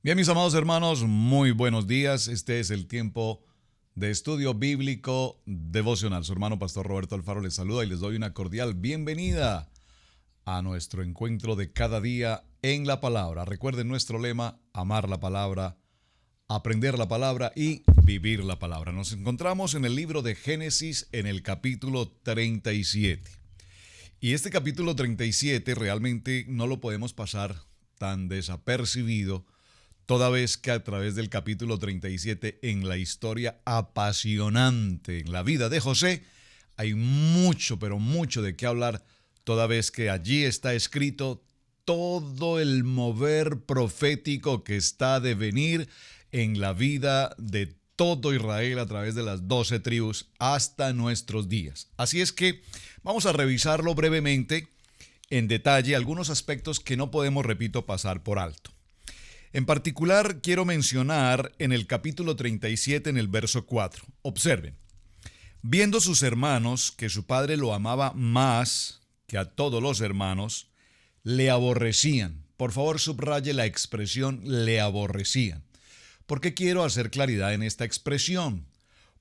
Bien, mis amados hermanos, muy buenos días. Este es el tiempo de estudio bíblico devocional. Su hermano Pastor Roberto Alfaro les saluda y les doy una cordial bienvenida a nuestro encuentro de cada día en la palabra. Recuerden nuestro lema: amar la palabra, aprender la palabra y vivir la palabra. Nos encontramos en el libro de Génesis en el capítulo 37. Y este capítulo 37 realmente no lo podemos pasar tan desapercibido, toda vez que a través del capítulo 37, en la historia apasionante en la vida de José, hay mucho, pero mucho de qué hablar, toda vez que allí está escrito todo el mover profético que está de venir en la vida de todo Israel a través de las 12 tribus hasta nuestros días. Así es que vamos a revisarlo brevemente, en detalle, algunos aspectos que no podemos, repito, pasar por alto. En particular, quiero mencionar en el capítulo 37, en el verso 4. Observen: viendo sus hermanos que su padre lo amaba más que a todos los hermanos, le aborrecían. Por favor, subraye la expresión le aborrecían. ¿Por qué quiero hacer claridad en esta expresión?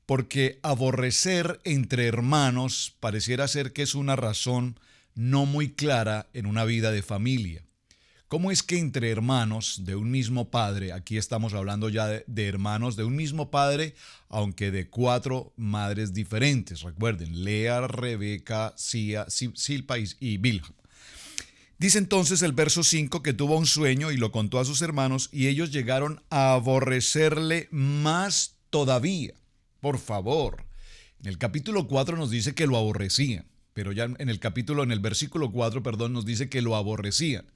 Porque aborrecer entre hermanos pareciera ser que es una razón no muy clara en una vida de familia. ¿Cómo es que entre hermanos de un mismo padre, aquí estamos hablando ya de hermanos de un mismo padre, aunque de 4 madres diferentes? Recuerden: Lea, Rebeca, Silpa y Bilha. Dice entonces el verso 5 que tuvo un sueño y lo contó a sus hermanos, y ellos llegaron a aborrecerle más todavía. Por favor, en el capítulo 4 nos dice que lo aborrecían, pero ya en el versículo 4, perdón, nos dice que lo aborrecían.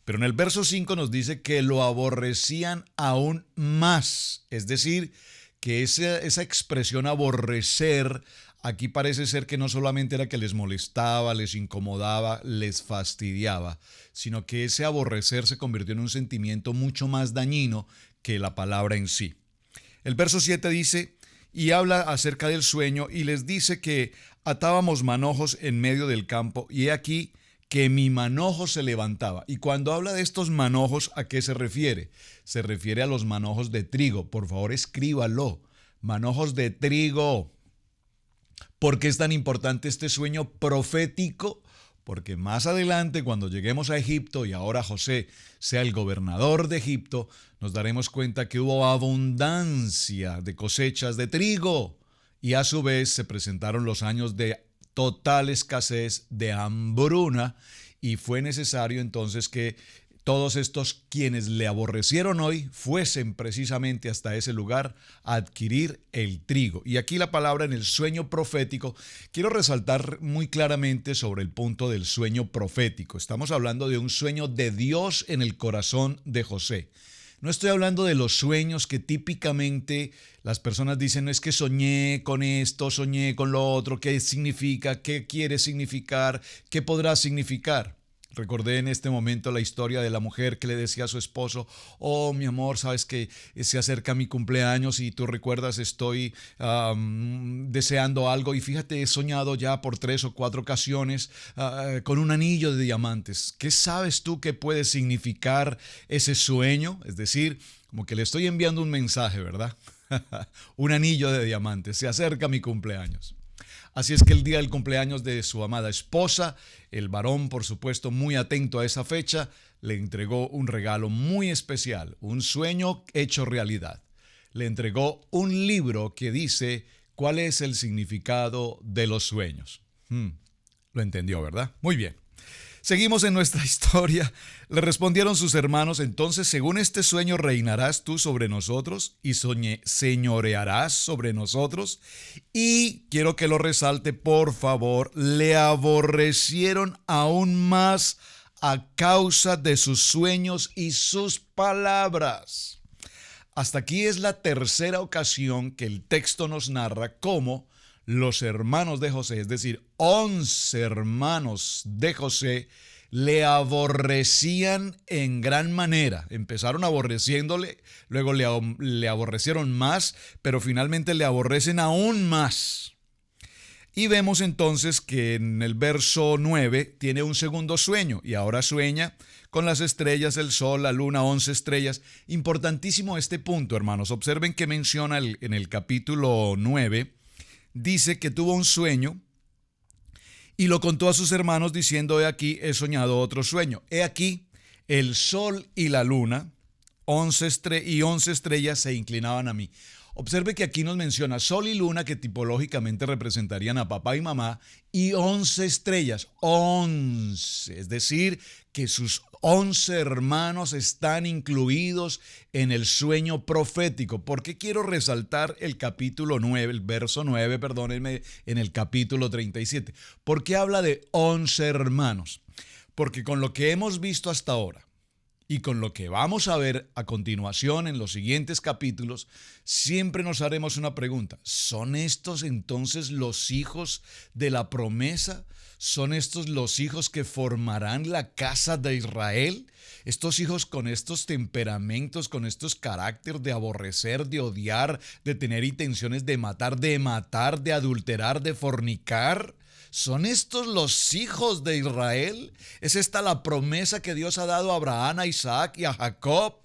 Pero en el verso 5 nos dice que lo aborrecían aún más. Es decir, que esa expresión aborrecer, aquí parece ser que no solamente era que les molestaba, les incomodaba, les fastidiaba, sino que ese aborrecer se convirtió en un sentimiento mucho más dañino que la palabra en sí. El verso 7 dice, y habla acerca del sueño, y les dice que atábamos manojos en medio del campo, y he aquí que mi manojo se levantaba. Y cuando habla de estos manojos, ¿a qué se refiere? Se refiere a los manojos de trigo. Por favor, escríbalo: manojos de trigo. ¿Por qué es tan importante este sueño profético? Porque más adelante, cuando lleguemos a Egipto y ahora José sea el gobernador de Egipto, nos daremos cuenta que hubo abundancia de cosechas de trigo, y a su vez se presentaron los años de total escasez, de hambruna, y fue necesario entonces que todos estos quienes le aborrecieron hoy fuesen precisamente hasta ese lugar a adquirir el trigo. Y aquí la palabra en el sueño profético, quiero resaltar muy claramente sobre el punto del sueño profético. Estamos hablando de un sueño de Dios en el corazón de José. No estoy hablando de los sueños que típicamente las personas dicen: es que soñé con esto, soñé con lo otro. ¿Qué significa? ¿Qué quiere significar? ¿Qué podrá significar? Recordé en este momento la historia de la mujer que le decía a su esposo: oh, mi amor, sabes que se acerca mi cumpleaños y tú recuerdas, estoy deseando algo, y fíjate, he soñado ya por 3 o 4 ocasiones con un anillo de diamantes. ¿Qué sabes tú que puede significar ese sueño? Es decir, como que le estoy enviando un mensaje, ¿verdad? Un anillo de diamantes, se acerca mi cumpleaños. Así es que el día del cumpleaños de su amada esposa, el varón, por supuesto, muy atento a esa fecha, le entregó un regalo muy especial, un sueño hecho realidad. Le entregó un libro que dice cuál es el significado de los sueños. Lo entendió, ¿verdad? Muy bien. Seguimos en nuestra historia. Le respondieron sus hermanos: entonces, según este sueño, reinarás tú sobre nosotros y señorearás sobre nosotros. Y quiero que lo resalte, por favor: le aborrecieron aún más a causa de sus sueños y sus palabras. Hasta aquí es la tercera ocasión que el texto nos narra cómo los hermanos de José, es decir, 11 hermanos de José, le aborrecían en gran manera. Empezaron aborreciéndole, luego le aborrecieron más, pero finalmente le aborrecen aún más. Y vemos entonces que en el verso 9 tiene un segundo sueño y ahora sueña con las estrellas, el sol, la luna, 11 estrellas. Importantísimo este punto, hermanos. Observen que menciona en el capítulo 9, dice que tuvo un sueño y lo contó a sus hermanos diciendo: he aquí, he soñado otro sueño. He aquí, el sol y la luna, 11 estrellas se inclinaban a mí. Observe que aquí nos menciona sol y luna, que tipológicamente representarían a papá y mamá, y 11 estrellas, 11, es decir, que sus 11 hermanos están incluidos en el sueño profético. ¿Por qué quiero resaltar el capítulo 9, el verso 9, perdónenme, en el capítulo 37? ¿Por qué habla de 11 hermanos? Porque con lo que hemos visto hasta ahora, y con lo que vamos a ver a continuación en los siguientes capítulos, siempre nos haremos una pregunta. ¿Son estos entonces los hijos de la promesa? ¿Son estos los hijos que formarán la casa de Israel? Estos hijos con estos temperamentos, con estos caracteres de aborrecer, de odiar, de tener intenciones de matar, de adulterar, de fornicar. ¿Son estos los hijos de Israel? ¿Es esta la promesa que Dios ha dado a Abraham, a Isaac y a Jacob?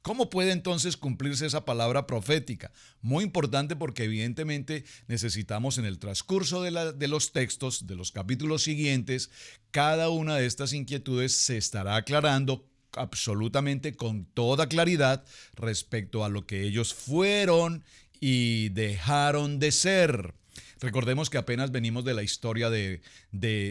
¿Cómo puede entonces cumplirse esa palabra profética? Muy importante, porque evidentemente necesitamos en el transcurso de los textos, de los capítulos siguientes, cada una de estas inquietudes se estará aclarando absolutamente con toda claridad respecto a lo que ellos fueron y dejaron de ser. Recordemos que apenas venimos de la historia de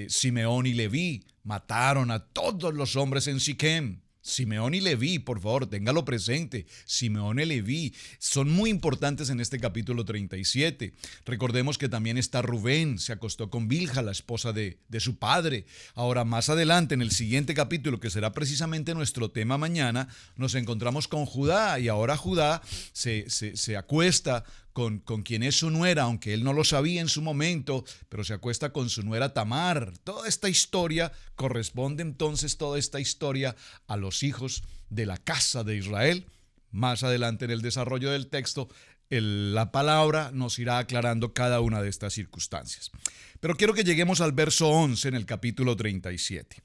Simeón y Leví. Mataron a todos los hombres en Siquem. Simeón y Leví, por favor, téngalo presente. Simeón y Leví son muy importantes en este capítulo 37. Recordemos que también está Rubén, se acostó con Bilha, la esposa de su padre. Ahora, más adelante, en el siguiente capítulo, que será precisamente nuestro tema mañana, nos encontramos con Judá, y ahora Judá se acuesta con quien es su nuera, aunque él no lo sabía en su momento, pero se acuesta con su nuera Tamar. Toda esta historia corresponde entonces, toda esta historia, a los hijos de la casa de Israel. Más adelante en el desarrollo del texto, la palabra nos irá aclarando cada una de estas circunstancias. Pero quiero que lleguemos al verso 11 en el capítulo 37.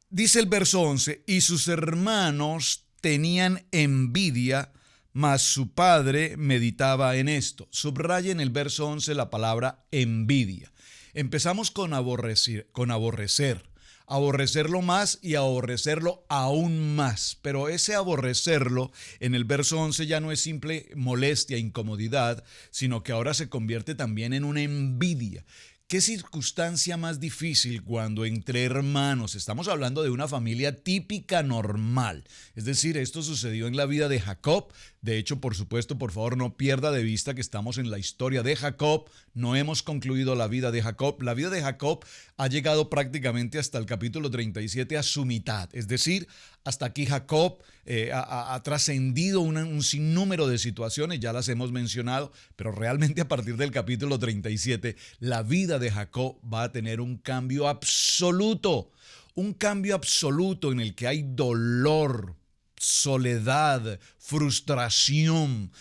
Dice el verso 11: y sus hermanos tenían envidia, mas su padre meditaba en esto. Subraya en el verso 11 la palabra envidia. Empezamos con aborrecerlo más y aborrecerlo aún más. Pero ese aborrecerlo en el verso 11 ya no es simple molestia, incomodidad, sino que ahora se convierte también en una envidia. ¿Qué circunstancia más difícil cuando entre hermanos? Estamos hablando de una familia típica, normal. Es decir, esto sucedió en la vida de Jacob. De hecho, por supuesto, por favor, no pierda de vista que estamos en la historia de Jacob. No hemos concluido la vida de Jacob. La vida de Jacob ha llegado prácticamente hasta el capítulo 37 a su mitad. Es decir, hasta aquí Jacob ha trascendido un sinnúmero de situaciones, ya las hemos mencionado, pero realmente a partir del capítulo 37, la vida de Jacob va a tener un cambio absoluto en el que hay dolor, soledad, frustración,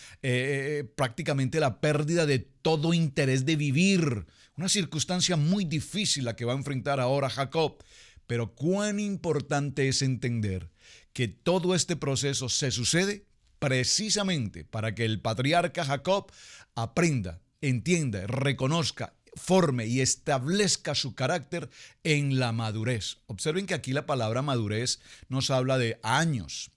prácticamente la pérdida de todo interés de vivir. Una circunstancia muy difícil la que va a enfrentar ahora Jacob. Pero cuán importante es entender que todo este proceso se sucede precisamente para que el patriarca Jacob aprenda, entienda, reconozca, forme y establezca su carácter en la madurez. Observen que aquí la palabra madurez nos habla de años.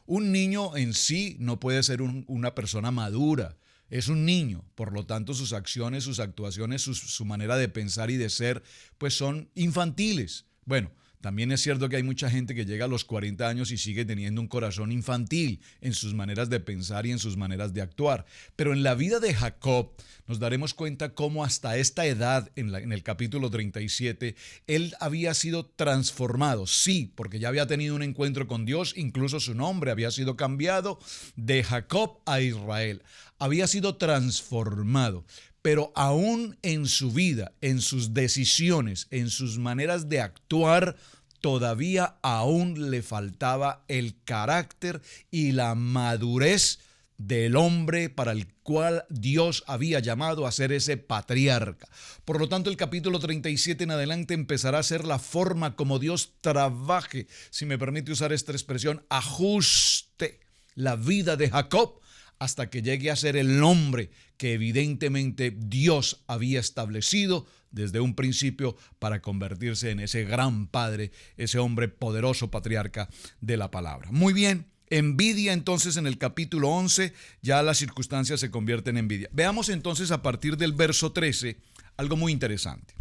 Un niño en sí no puede ser una persona madura. Es un niño, por lo tanto sus acciones, sus actuaciones, su manera de pensar y de ser, pues son infantiles. Bueno, también es cierto que hay mucha gente que llega a los 40 años y sigue teniendo un corazón infantil en sus maneras de pensar y en sus maneras de actuar. Pero en la vida de Jacob nos daremos cuenta cómo hasta esta edad, en el capítulo 37, él había sido transformado. Sí, porque ya había tenido un encuentro con Dios, incluso su nombre había sido cambiado de Jacob a Israel. Había sido transformado. Pero aún en su vida, en sus decisiones, en sus maneras de actuar, todavía aún le faltaba el carácter y la madurez del hombre para el cual Dios había llamado a ser ese patriarca. Por lo tanto, el capítulo 37 en adelante empezará a ser la forma como Dios trabaje, si me permite usar esta expresión, ajuste la vida de Jacob hasta que llegue a ser el hombre que evidentemente Dios había establecido desde un principio para convertirse en ese gran padre, ese hombre poderoso patriarca de la palabra. Muy bien. Envidia, entonces, en el capítulo 11, ya las circunstancias se convierten en envidia. Veamos entonces a partir del verso 13 algo muy interesante.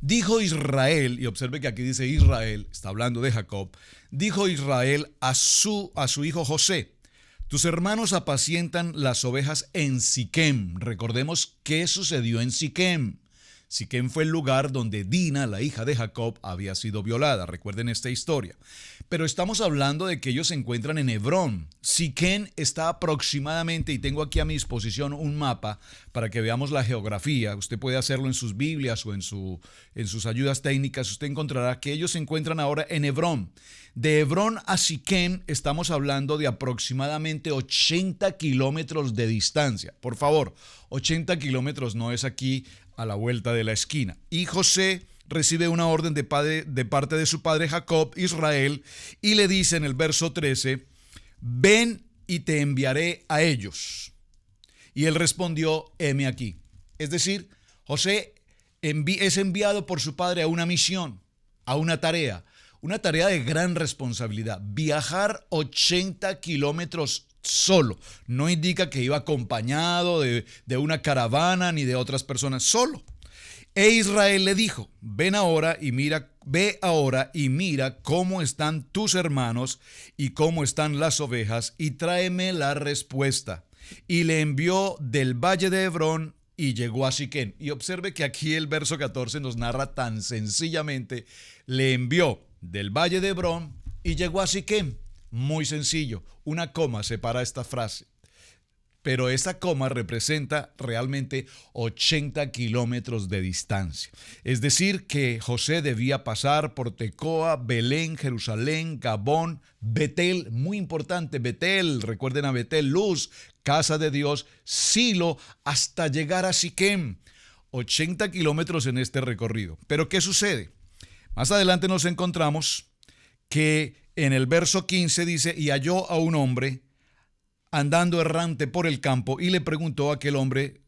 Dijo Israel, y observe que aquí dice Israel, está hablando de Jacob, dijo Israel a su hijo José: tus hermanos apacientan las ovejas en Siquem. Recordemos qué sucedió en Siquem. Siquem fue el lugar donde Dina, la hija de Jacob, había sido violada. Recuerden esta historia. Pero estamos hablando de que ellos se encuentran en Hebrón. Siquem está aproximadamente, y tengo aquí a mi disposición un mapa para que veamos la geografía. Usted puede hacerlo en sus Biblias o en sus ayudas técnicas. Usted encontrará que ellos se encuentran ahora en Hebrón. De Hebrón a Siquem estamos hablando de aproximadamente 80 kilómetros de distancia. Por favor, 80 kilómetros no es aquí a la vuelta de la esquina. Y José recibe una orden de parte de su padre Jacob, Israel, y le dice en el verso 13: ven y te enviaré a ellos. Y él respondió: heme aquí. Es decir, José es enviado por su padre a una misión, a una tarea de gran responsabilidad. Viajar 80 kilómetros solo. No indica que iba acompañado de una caravana ni de otras personas, solo. E Israel le dijo: ve ahora y mira cómo están tus hermanos y cómo están las ovejas, y tráeme la respuesta. Y le envió del valle de Hebrón y llegó a Siquem. Y observe que aquí el verso 14 nos narra tan sencillamente: le envió del valle de Hebrón y llegó a Siquem. Muy sencillo, una coma separa esta frase, pero esa coma representa realmente 80 kilómetros de distancia. Es decir, que José debía pasar por Tecoa, Belén, Jerusalén, Gabón, Betel, muy importante, Betel, recuerden a Betel, Luz, casa de Dios, Silo, hasta llegar a Siquem. 80 kilómetros en este recorrido. Pero ¿qué sucede? Más adelante nos encontramos que en el verso 15 dice: y halló a un hombre andando errante por el campo, y le preguntó a aquel hombre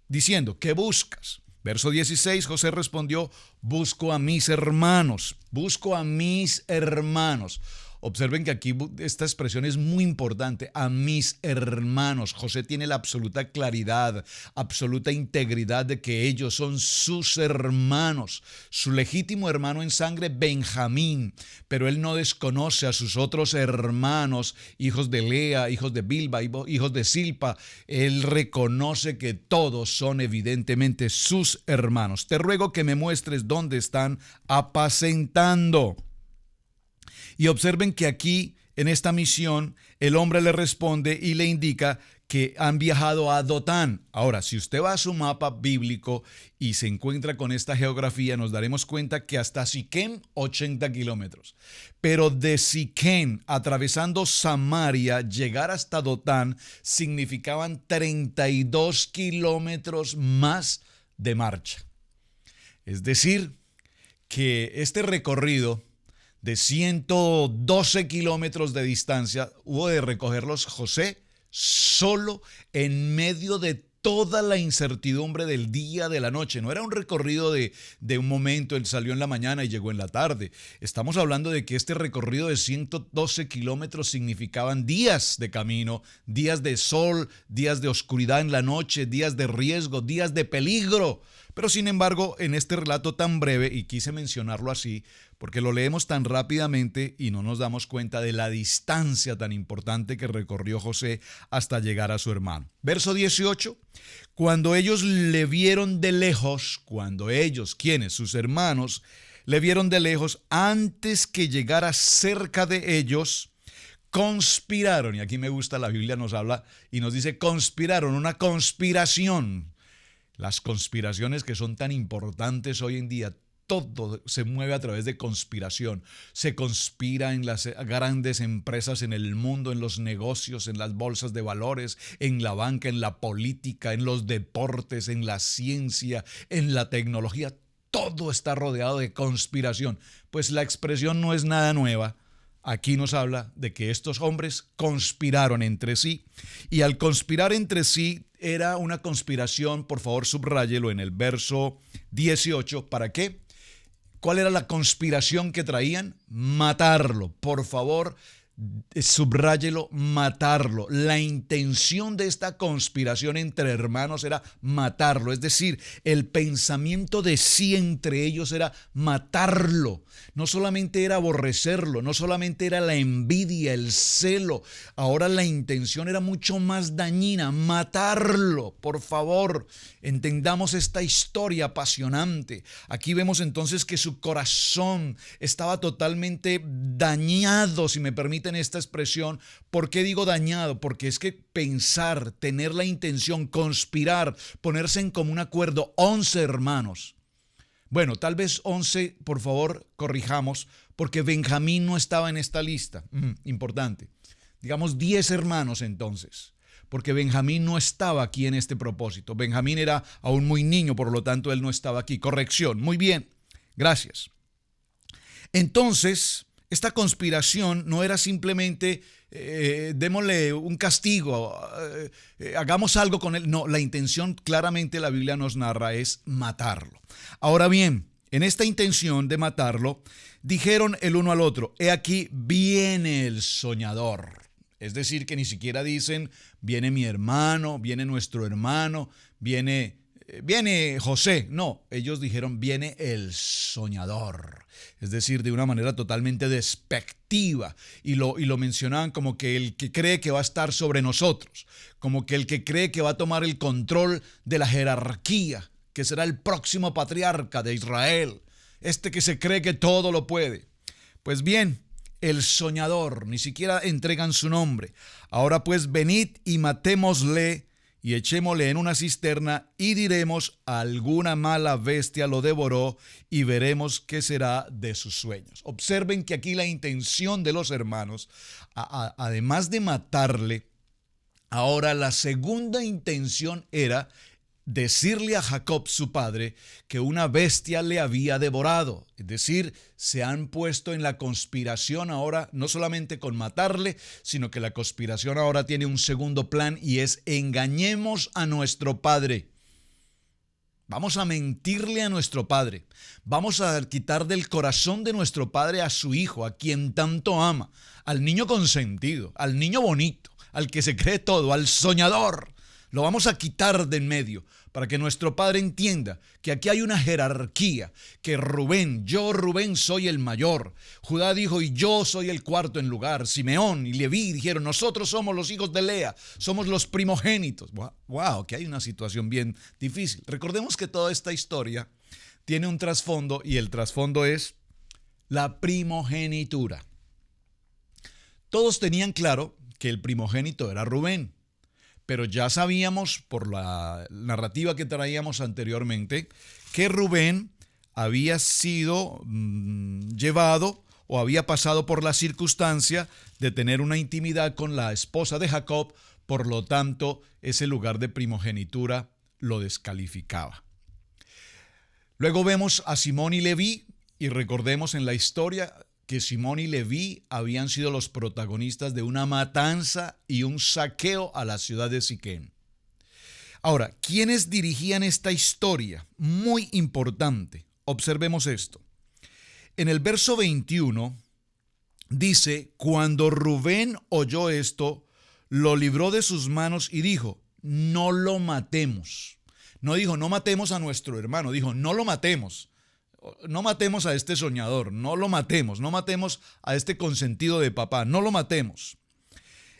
diciendo: ¿qué buscas? Verso 16, José respondió: busco a mis hermanos, busco a mis hermanos. Observen que aquí esta expresión es muy importante: a mis hermanos. José tiene la absoluta claridad, absoluta integridad de que ellos son sus hermanos. Su legítimo hermano en sangre, Benjamín, pero él no desconoce a sus otros hermanos, hijos de Lea, hijos de Bilba, hijos de Silpa. Él reconoce que todos son evidentemente sus hermanos. Te ruego que me muestres dónde están apacentando. Y observen que aquí, en esta misión, el hombre le responde y le indica que han viajado a Dotán. Ahora, si usted va a su mapa bíblico y se encuentra con esta geografía, nos daremos cuenta que hasta Siquem, 80 kilómetros. Pero de Siquem, atravesando Samaria, llegar hasta Dotán, significaban 32 kilómetros más de marcha. Es decir, que este recorrido de 112 kilómetros de distancia hubo de recogerlos José solo en medio de toda la incertidumbre del día, de la noche. No era un recorrido de un momento, él salió en la mañana y llegó en la tarde. Estamos hablando de que este recorrido de 112 kilómetros significaban días de camino, días de sol, días de oscuridad en la noche, días de riesgo, días de peligro. Pero sin embargo, en este relato tan breve, y quise mencionarlo así, porque lo leemos tan rápidamente y no nos damos cuenta de la distancia tan importante que recorrió José hasta llegar a su hermano. Verso 18, cuando ellos le vieron de lejos, cuando ellos, ¿quiénes? Sus hermanos, le vieron de lejos, antes que llegara cerca de ellos, conspiraron. Y aquí me gusta, la Biblia nos habla y nos dice conspiraron, una conspiración. Las conspiraciones que son tan importantes hoy en día, todo se mueve a través de conspiración. Se conspira en las grandes empresas en el mundo, en los negocios, en las bolsas de valores, en la banca, en la política, en los deportes, en la ciencia, en la tecnología. Todo está rodeado de conspiración. Pues la expresión no es nada nueva. Aquí nos habla de que estos hombres conspiraron entre sí. Y al conspirar entre sí era una conspiración, por favor subráyelo en el verso 18. ¿Para qué? ¿Cuál era la conspiración que traían? Matarlo. Por favor, subráyelo, matarlo. La intención de esta conspiración entre hermanos era matarlo. Es decir, el pensamiento de sí entre ellos era matarlo. No solamente era aborrecerlo, no solamente era la envidia, el celo. Ahora la intención era mucho más dañina, matarlo. Por favor, entendamos esta historia apasionante. Aquí vemos entonces que su corazón estaba totalmente dañado, si me permiten esta expresión. ¿Por qué digo dañado? Porque es que pensar, tener la intención, conspirar, ponerse en común acuerdo, 11 hermanos. Bueno, tal vez 11, por favor, corrijamos, porque Benjamín no estaba en esta lista. Importante. Digamos 10 hermanos entonces, porque Benjamín no estaba aquí en este propósito. Benjamín era aún muy niño, por lo tanto él no estaba aquí. Corrección, muy bien, gracias. Entonces, esta conspiración no era simplemente démosle un castigo, hagamos algo con él. No, la intención claramente la Biblia nos narra es matarlo. Ahora bien, en esta intención de matarlo, dijeron el uno al otro, he aquí viene el soñador. Es decir, que ni siquiera dicen, viene mi hermano, viene nuestro hermano, viene José. No, ellos dijeron, viene el soñador. Es decir, de una manera totalmente despectiva. Y lo mencionaban como que el que cree que va a estar sobre nosotros, como que el que cree que va a tomar el control de la jerarquía, que será el próximo patriarca de Israel, este que se cree que todo lo puede. Pues bien, el soñador, ni siquiera entregan su nombre. Ahora pues venid y matémosle y echémosle en una cisterna y diremos, alguna mala bestia lo devoró y veremos qué será de sus sueños. Observen que aquí la intención de los hermanos, además de matarle, ahora la segunda intención era decirle a Jacob, su padre, que una bestia le había devorado. Es decir, se han puesto en la conspiración ahora, no solamente con matarle, sino que la conspiración ahora tiene un segundo plan y es engañemos a nuestro padre. Vamos a mentirle a nuestro padre. Vamos a quitar del corazón de nuestro padre a su hijo, a quien tanto ama, al niño consentido, al niño bonito, al que se cree todo, al soñador. Lo vamos a quitar de en medio para que nuestro padre entienda que aquí hay una jerarquía, que yo Rubén soy el mayor. Judá dijo, y yo soy el cuarto en lugar. Simeón y Leví dijeron, nosotros somos los hijos de Lea, somos los primogénitos. Wow, que hay una situación bien difícil. Recordemos que toda esta historia tiene un trasfondo y el trasfondo es la primogenitura. Todos tenían claro que el primogénito era Rubén. Pero ya sabíamos por la narrativa que traíamos anteriormente que Rubén había sido llevado o había pasado por la circunstancia de tener una intimidad con la esposa de Jacob, por lo tanto ese lugar de primogenitura lo descalificaba. Luego vemos a Simón y Leví y recordemos en la historia que Simón y Leví habían sido los protagonistas de una matanza y un saqueo a la ciudad de Siquem. Ahora, ¿quiénes dirigían esta historia? Muy importante. Observemos esto. En el verso 21 dice, cuando Rubén oyó esto, lo libró de sus manos y dijo, no lo matemos. No dijo, no matemos a nuestro hermano, dijo, no lo matemos. No matemos a este soñador, no lo matemos, no matemos a este consentido de papá, no lo matemos.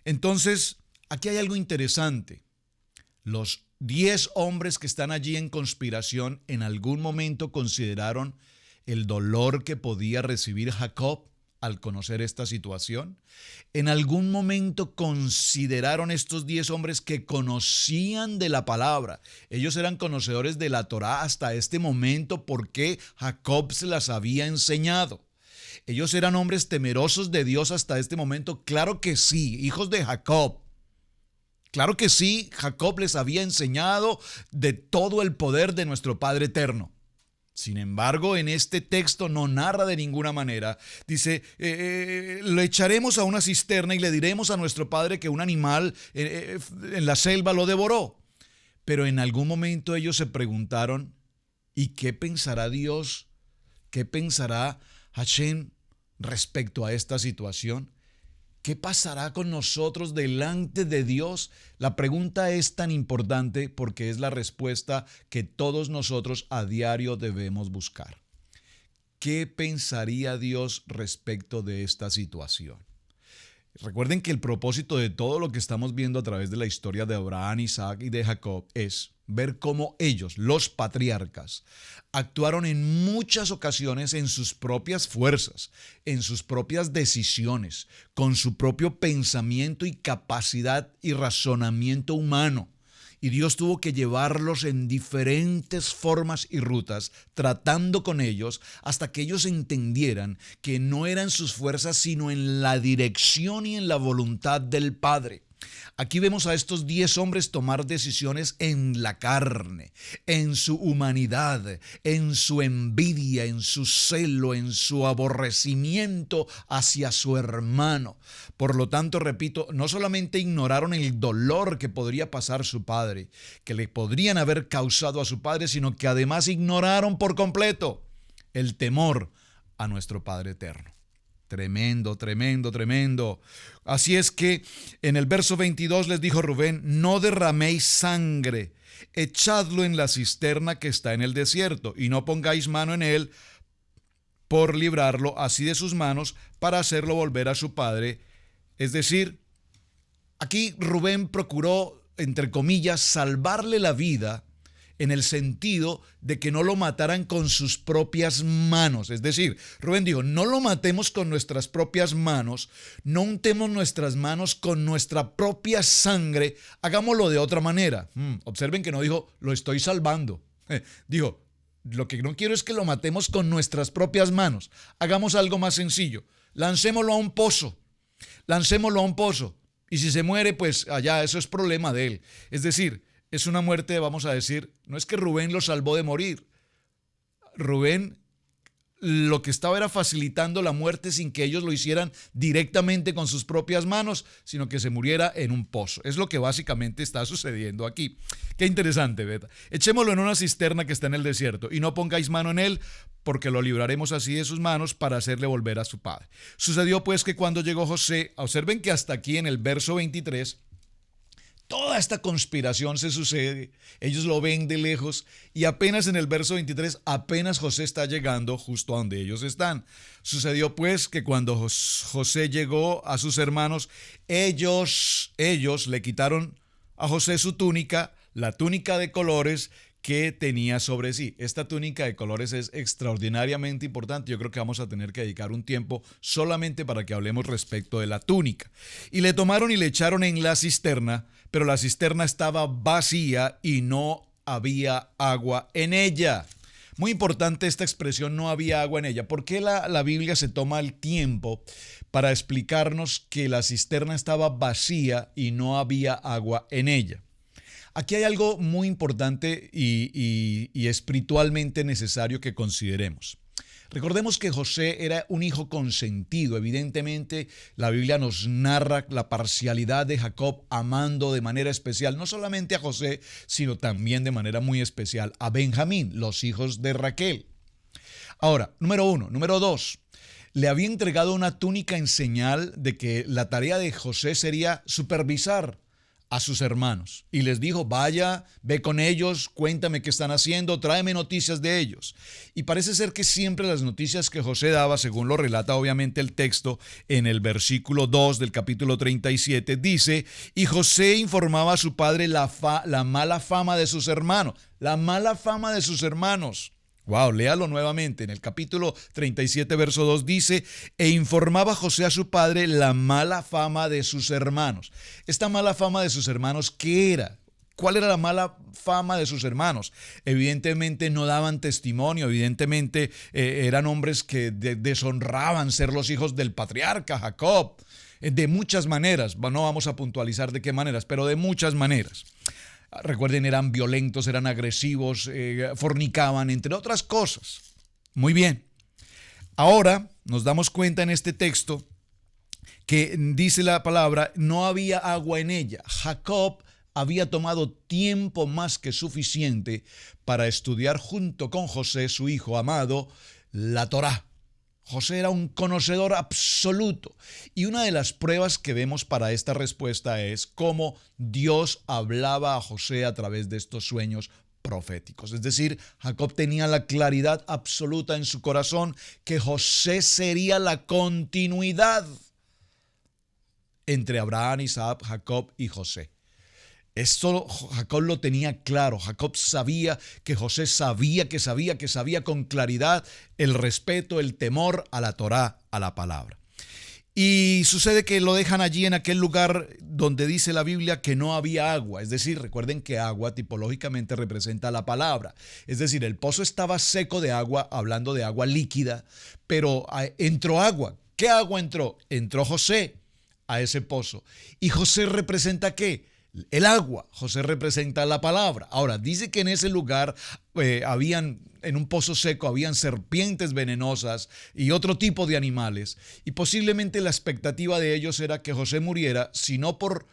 Entonces, aquí hay algo interesante. Los 10 hombres que están allí en conspiración en algún momento consideraron el dolor que podía recibir Jacob al conocer esta situación? ¿En algún momento consideraron estos 10 hombres que conocían de la palabra? Ellos eran conocedores de la Torá hasta este momento porque Jacob se las había enseñado. ¿Ellos eran hombres temerosos de Dios hasta este momento? Claro que sí, hijos de Jacob. Claro que sí, Jacob les había enseñado de todo el poder de nuestro Padre eterno. Sin embargo, en este texto no narra de ninguna manera. Dice, lo echaremos a una cisterna y le diremos a nuestro padre que un animal en la selva lo devoró. Pero en algún momento ellos se preguntaron, ¿y qué pensará Dios? ¿Qué pensará Hashem respecto a esta situación? ¿Qué pasará con nosotros delante de Dios? La pregunta es tan importante porque es la respuesta que todos nosotros a diario debemos buscar. ¿Qué pensaría Dios respecto de esta situación? Recuerden que el propósito de todo lo que estamos viendo a través de la historia de Abraham, Isaac y de Jacob es ver cómo ellos, los patriarcas, actuaron en muchas ocasiones en sus propias fuerzas, en sus propias decisiones, con su propio pensamiento y capacidad y razonamiento humano. Y Dios tuvo que llevarlos en diferentes formas y rutas, tratando con ellos hasta que ellos entendieran que no eran sus fuerzas, sino en la dirección y en la voluntad del Padre. Aquí vemos a estos 10 hombres tomar decisiones en la carne, en su humanidad, en su envidia, en su celo, en su aborrecimiento hacia su hermano. Por lo tanto, repito, no solamente ignoraron el dolor que podría pasar su padre, que le podrían haber causado a su padre, sino que además ignoraron por completo el temor a nuestro Padre eterno. Tremendo, tremendo, tremendo. Así es que en el verso 22 les dijo Rubén, no derraméis sangre, echadlo en la cisterna que está en el desierto, y no pongáis mano en él por librarlo así de sus manos para hacerlo volver a su padre. Es decir, aquí Rubén procuró, entre comillas, salvarle la vida en el sentido de que no lo mataran con sus propias manos. Es decir, Rubén dijo, no lo matemos con nuestras propias manos, no untemos nuestras manos con nuestra propia sangre, hagámoslo de otra manera. Observen que no dijo, lo estoy salvando. Dijo, lo que no quiero es que lo matemos con nuestras propias manos. Hagamos algo más sencillo. Lancémoslo a un pozo. Lancémoslo a un pozo. Y si se muere, pues allá, eso es problema de él. Es decir, es una muerte, vamos a decir, no es que Rubén lo salvó de morir. Rubén lo que estaba era facilitando la muerte sin que ellos lo hicieran directamente con sus propias manos, sino que se muriera en un pozo. Es lo que básicamente está sucediendo aquí. Qué interesante, ¿verdad? Echémoslo en una cisterna que está en el desierto y no pongáis mano en él, porque lo libraremos así de sus manos para hacerle volver a su padre. Sucedió pues que cuando llegó José, observen que hasta aquí en el verso 23, toda esta conspiración se sucede, ellos lo ven de lejos y apenas en el verso 23, apenas José está llegando justo a donde ellos están. Sucedió pues que cuando José llegó a sus hermanos, ellos le quitaron a José su túnica, la túnica de colores que tenía sobre sí. Esta túnica de colores es extraordinariamente importante. Yo creo que vamos a tener que dedicar un tiempo solamente para que hablemos respecto de la túnica. Y le tomaron y le echaron en la cisterna, pero la cisterna estaba vacía y no había agua en ella. Muy importante esta expresión, no había agua en ella. ¿Por qué la Biblia se toma el tiempo para explicarnos que la cisterna estaba vacía y no había agua en ella? Aquí hay algo muy importante y espiritualmente necesario que consideremos. Recordemos que José era un hijo consentido. Evidentemente, la Biblia nos narra la parcialidad de Jacob amando de manera especial, no solamente a José, sino también de manera muy especial a Benjamín, los hijos de Raquel. Ahora, número 1. Número 2. Le había entregado una túnica en señal de que la tarea de José sería supervisar a sus hermanos y les dijo, vaya, ve con ellos, cuéntame qué están haciendo, tráeme noticias de ellos. Y parece ser que siempre las noticias que José daba, según lo relata obviamente el texto en el versículo 2 del capítulo 37, dice, y José informaba a su padre la mala fama de sus hermanos, la mala fama de sus hermanos. Wow, léalo nuevamente. En el capítulo 37, verso 2 dice, e informaba José a su padre la mala fama de sus hermanos. Esta mala fama de sus hermanos, ¿qué era? ¿Cuál era la mala fama de sus hermanos? Evidentemente no daban testimonio, evidentemente eran hombres que deshonraban ser los hijos del patriarca Jacob. De muchas maneras, no vamos a puntualizar de qué maneras, pero de muchas maneras. Recuerden, eran violentos, eran agresivos, fornicaban, entre otras cosas. Muy bien. Ahora nos damos cuenta en este texto que dice la palabra, no había agua en ella. Jacob había tomado tiempo más que suficiente para estudiar junto con José, su hijo amado, la Torá. José era un conocedor absoluto. Y una de las pruebas que vemos para esta respuesta es cómo Dios hablaba a José a través de estos sueños proféticos. Es decir, Jacob tenía la claridad absoluta en su corazón que José sería la continuidad entre Abraham, Isaac, Jacob y José. Esto Jacob lo tenía claro. Jacob sabía que José sabía con claridad el respeto, el temor a la Torá, a la palabra. Y sucede que lo dejan allí en aquel lugar donde dice la Biblia que no había agua. Es decir, recuerden que agua tipológicamente representa la palabra. Es decir, el pozo estaba seco de agua, hablando de agua líquida, pero entró agua. ¿Qué agua entró? Entró José a ese pozo. ¿Y José representa qué? El agua. José representa la palabra. Ahora, dice que en ese lugar en un pozo seco, habían serpientes venenosas y otro tipo de animales. Y posiblemente la expectativa de ellos era que José muriera, si no por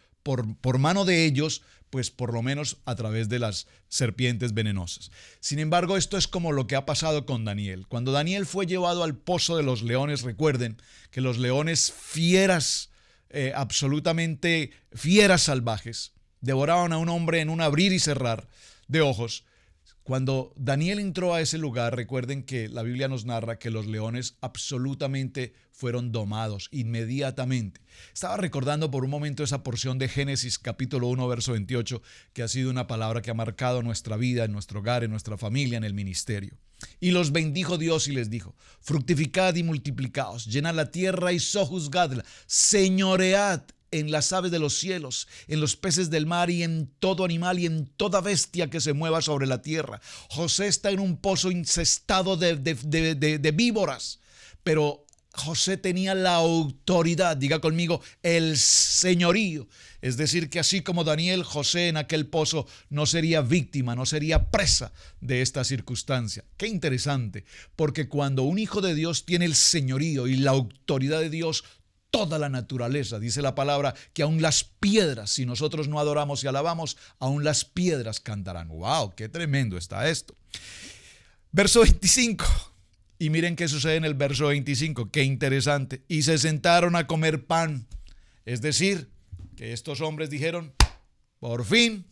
mano de ellos, pues por lo menos a través de las serpientes venenosas. Sin embargo, esto es como lo que ha pasado con Daniel. Cuando Daniel fue llevado al pozo de los leones, recuerden que los leones fieras, absolutamente fieras salvajes, devoraban a un hombre en un abrir y cerrar de ojos. Cuando Daniel entró a ese lugar, recuerden que la Biblia nos narra que los leones absolutamente fueron domados inmediatamente. Estaba recordando por un momento esa porción de Génesis capítulo 1, verso 28, que ha sido una palabra que ha marcado nuestra vida, en nuestro hogar, en nuestra familia, en el ministerio. Y los bendijo Dios y les dijo, fructificad y multiplicaos, llenad la tierra y sojuzgadla, señoread en las aves de los cielos, en los peces del mar y en todo animal y en toda bestia que se mueva sobre la tierra. José está en un pozo incestado de víboras, pero José tenía la autoridad, diga conmigo, el señorío. Es decir, que así como Daniel, José en aquel pozo no sería víctima, no sería presa de esta circunstancia. Qué interesante, porque cuando un hijo de Dios tiene el señorío y la autoridad de Dios, toda la naturaleza, dice la palabra, que aún las piedras, si nosotros no adoramos y alabamos, aún las piedras cantarán. ¡Wow! ¡Qué tremendo está esto! Verso 25. Y miren qué sucede en el verso 25. ¡Qué interesante! Y se sentaron a comer pan. Es decir, que estos hombres dijeron, por fin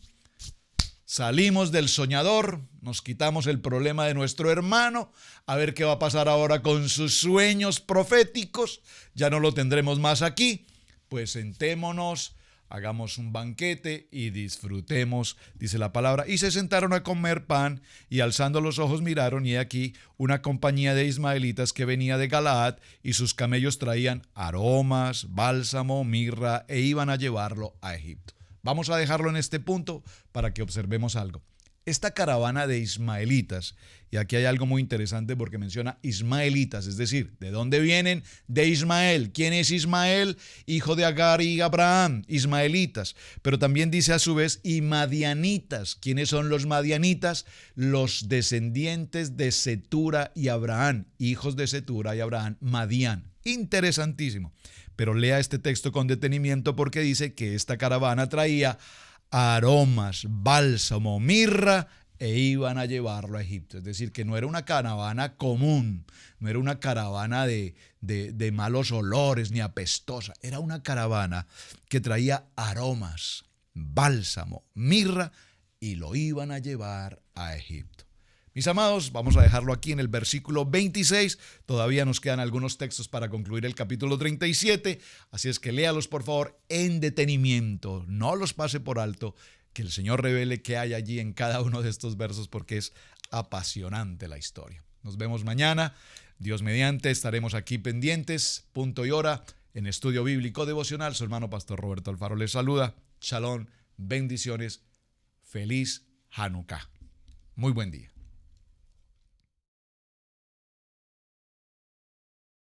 salimos del soñador, nos quitamos el problema de nuestro hermano, a ver qué va a pasar ahora con sus sueños proféticos, ya no lo tendremos más aquí, pues sentémonos, hagamos un banquete y disfrutemos, dice la palabra. Y se sentaron a comer pan y alzando los ojos miraron y he aquí una compañía de ismaelitas que venía de Galaad y sus camellos traían aromas, bálsamo, mirra e iban a llevarlo a Egipto. Vamos a dejarlo en este punto para que observemos algo. Esta caravana de ismaelitas, y aquí hay algo muy interesante porque menciona ismaelitas, es decir, ¿de dónde vienen? De Ismael. ¿Quién es Ismael? Hijo de Agar y Abraham, ismaelitas. Pero también dice a su vez y madianitas. ¿Quiénes son los madianitas? Los descendientes de Cetura y Abraham, hijos de Cetura y Abraham, Madián. Interesantísimo. Pero lea este texto con detenimiento porque dice que esta caravana traía aromas, bálsamo, mirra e iban a llevarlo a Egipto. Es decir, que no era una caravana común, no era una caravana de malos olores ni apestosa. Era una caravana que traía aromas, bálsamo, mirra y lo iban a llevar a Egipto. Mis amados, vamos a dejarlo aquí en el versículo 26. Todavía nos quedan algunos textos para concluir el capítulo 37. Así es que léalos, por favor, en detenimiento. No los pase por alto. Que el Señor revele qué hay allí en cada uno de estos versos porque es apasionante la historia. Nos vemos mañana. Dios mediante, estaremos aquí pendientes, punto y hora, en Estudio Bíblico Devocional. Su hermano Pastor Roberto Alfaro les saluda. Shalom, bendiciones, feliz Hanukkah. Muy buen día.